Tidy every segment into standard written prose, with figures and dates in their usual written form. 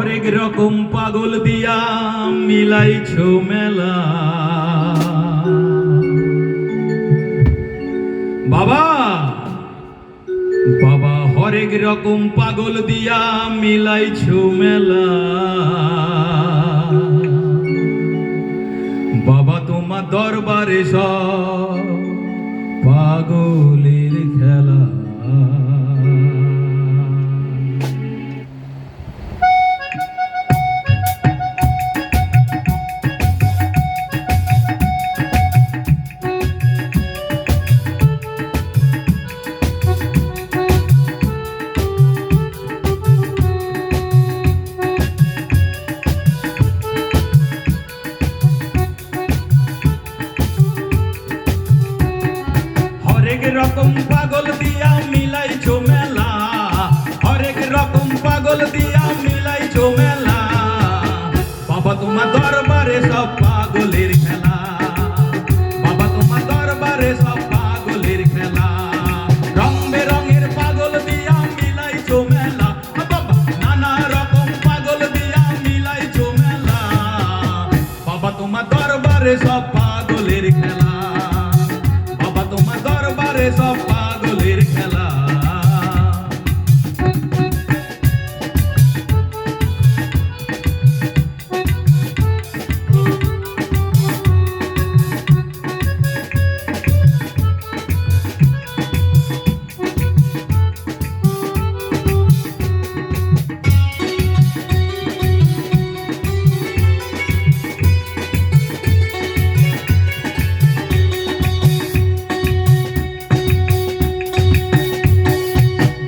হরেক রকম পাগল দিয়া মিলাইছো মেলা। বাবা বাবা হরেক রকম পাগল দিয়া মিলাইছো মেলা। বাবা তোমার দরবারে সব পাগলের খেলা। হরেক রকম পাগল দিয়া মিলাইছো মেলা। হরেক রকম পাগল দিয়া মিলাইছো মেলা। বাবা তোমার দরবারে সব পাগলের খেলা। বাবা তোমার দরবারে সব পাগলের খেলা। রং বেরঙের পাগল দিয়া মিলাইছো মেলা। বাবা নানা রকম পাগল দিয়া মিলাইছো মেলা। বাবা তোমার দরবারে সব পাগলের খেলা। বাবা তোমার দরবারে সব পাগলের খেলা।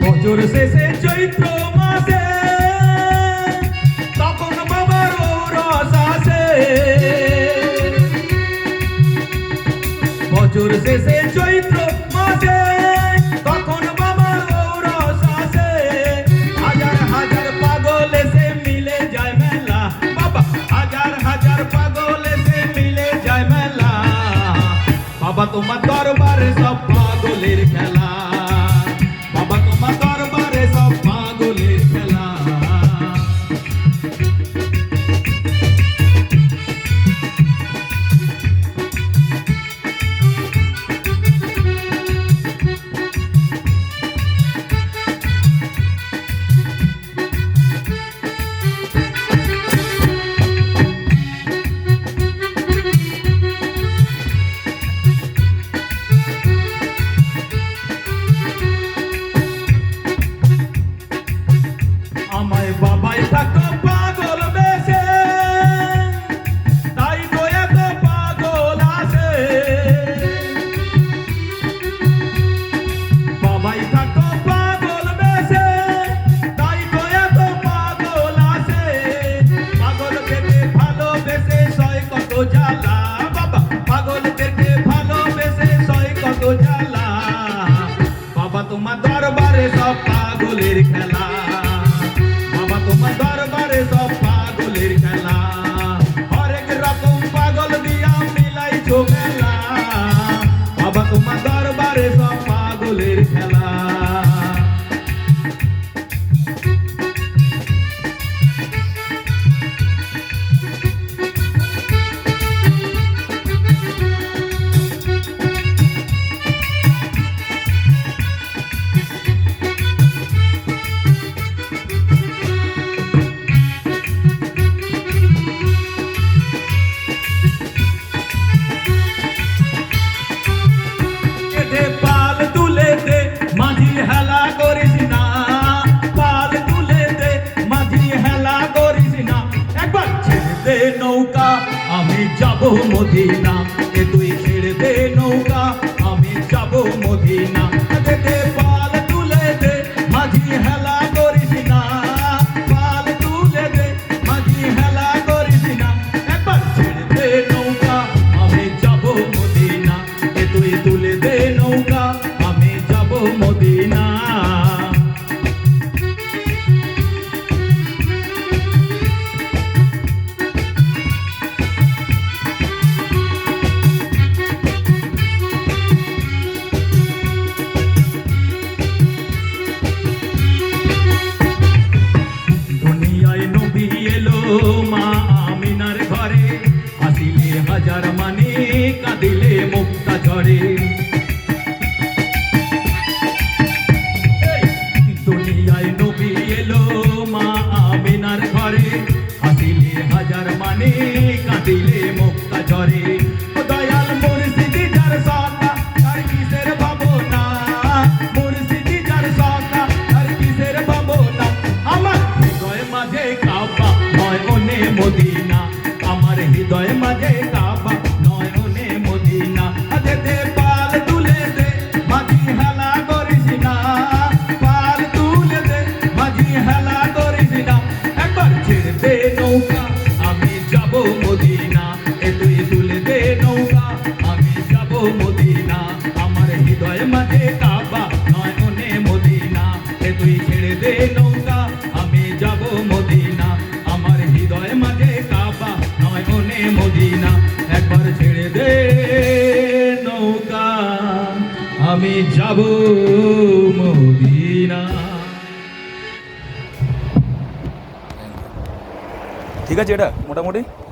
বছর শেষে চৈত্র মাসে তখন বাবার ঔরস আসে। বছর শেষে চৈত্র মাসে তখন বাবার ঔরস আসে। হাজার হাজার পাগল এসে মিলে যায় মেলা। বাবা হাজার হাজার পাগল এসে মিলে যায় মেলা। বাবা তোমার দরবারে সব পাগলের খেলা। বাবা তোমার দরবারে সব পাগলের খেলা। আমায় বাবাই থাকতো পাগল বেশে, তাই তো এত পাগল আসে। বাবাই থাকতো পাগল বেশে, তাই তো এত পাগল আসে। পাগল থেকে ভালোবেসে সয় কত জ্বালা। বাবা পাগল থেকে ভালোবেসে সয় কত জ্বালা। বাবা তোমার দরবারে সব পাগলের খেলা। বাবা তোমার দরবারে সব পাগলের খেলা। হরেক রকম পাগল দিয়া মিলাইছো মেলা। বাবা তোমার দরবারে সব পাগলের খেলা। পাল তুলে দে মাঝি হেলা করিস না। পাল তুলে দে মাঝি হেলা করিস না। একবার ছেড়ে দে নৌকা আমি যাব মদিনা। এ তুই ছেড়ে দে নৌকা আমি যাব মদিনা। দে পাল তুলে দে মাঝি হেলা করিস না। পাল তুলে দে মাঝি হেলা করিস না। একবার ছেড়ে দে নৌকা আমি যাব মদিনা। এ তুই তুলে দে নৌকা আমি যাব মদিনা। মা আমিনার ঘরে, হাসিলে হাজার মানে কাঁদিলে মুক্তা ঝরে। দুনিয়ায় নবী এলো মা আমিনার ঘরে, হাসিলে হাজার মানে কাঁদিলে মুক্তা ঝরে। ও দয়াল মুর্শিদি যার সতা তার কিসের ভাবনা, মুর্শিদি যার সতা তার কিসের ভাবনা। আমার হৃদয় মাঝে কাবা নয়নে মদিনা, আমার হৃদয় মাঝে কাবা নয়নে মদিনা। দে দে পাল তুলে দে মাঝি হেলা করিস না, পাল তুলে দে মাঝি হেলা করিস না। একবার ছেড়ে দে নৌকা আমি যাব মদিনা, এ তুই তুলে দে নৌকা আমি যাব মদিনা। আমার হৃদয় মাঝে কাবা নয়নে মদিনা, এ তুই ছেড়ে দে নৌকা আমি যাব মদিনা। আমার হৃদয় মাঝে কাবা নয়নে মদিনা, একবার ছেড়ে দে নৌকা আমি যাব মদিনা। ঠিক আছে এটা মোটামুটি।